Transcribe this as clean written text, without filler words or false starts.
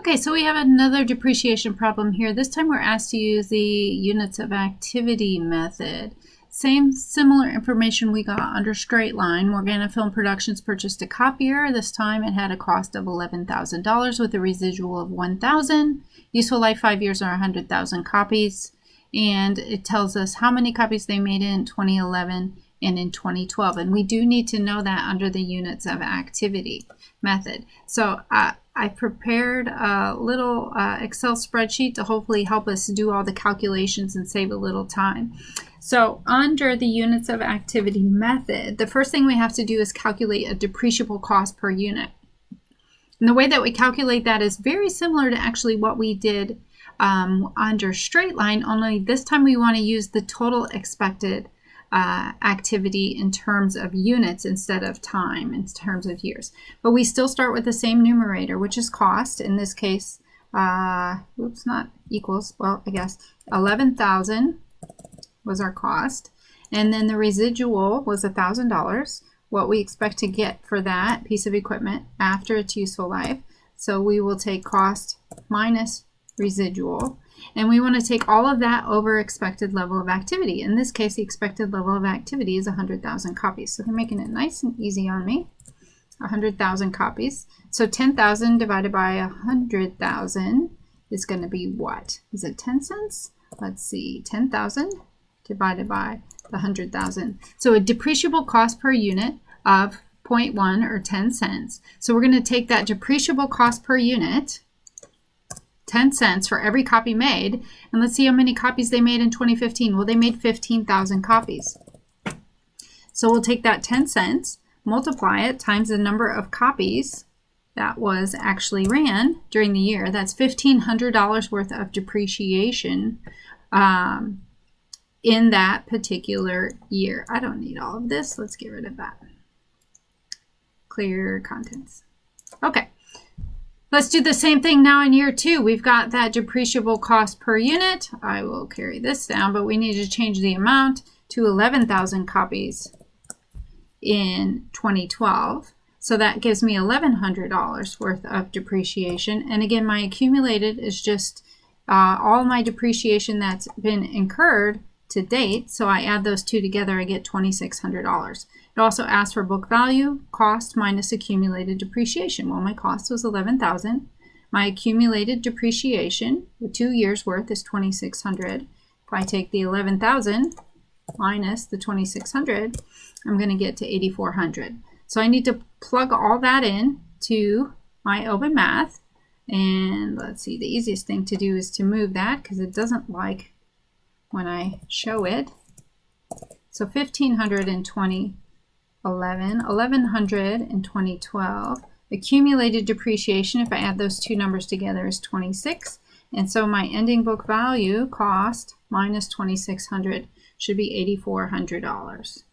Okay, so we have another depreciation problem here. This time we're asked to use the units of activity method. Similar information we got under straight line. Morgana Film Productions purchased a copier. This time it had a cost of $11,000 with a residual of $1,000. Useful life 5 years or 100,000 copies. And it tells us how many copies they made in 2011 and in 2012. And we do need to know that under the units of activity method. So I prepared a little Excel spreadsheet to hopefully help us do all the calculations and save a little time. So under the units of activity method, the first thing we have to do is calculate a depreciable cost per unit. And the way that we calculate that is very similar to actually what we did under straight line, only this time we want to use the total expected activity in terms of units instead of time, in terms of years. But we still start with the same numerator, which is cost. In this case, oops, not equals, well, I guess 11,000 was our cost. And then the residual was $1,000, what we expect to get for that piece of equipment after its useful life. So we will take cost minus residual. And we want to take all of that over expected level of activity. In this case, the expected level of activity is 100,000 copies. So they're making it nice and easy on me. 100,000 copies. So 10,000 divided by 100,000 is going to be what? Is it 10 cents? Let's see, 10,000 divided by the 100,000. So a depreciable cost per unit of 0.1 or 10 cents. So we're going to take that depreciable cost per unit, 10 cents for every copy made, and let's see how many copies they made in 2015. Well, they made 15,000 copies. So we'll take that 10 cents, multiply it times the number of copies that was actually ran during the year. That's $1,500 worth of depreciation in that particular year. I don't need all of this. Let's get rid of that. Clear contents. Okay. Let's do the same thing now in year 2. We've got that depreciable cost per unit. I will carry this down, but we need to change the amount to 11,000 copies in 2012. So that gives me $1,100 worth of depreciation. And again, my accumulated is just all my depreciation that's been incurred to date. So I add those two together, I get $2,600. It also asks for book value, cost minus accumulated depreciation. Well, my cost was $11,000. My accumulated depreciation, with 2 years worth, is $2,600. If I take the $11,000 minus the $2,600, I'm going to get to $8,400. So I need to plug all that in to MyOpenMath. And let's see, the easiest thing to do is to move that because it doesn't like when I show it. So 1,500 in 2011, 1,100 in 2012. Accumulated depreciation, if I add those two numbers together, is 26. And so my ending book value, cost minus 2,600, should be $8,400.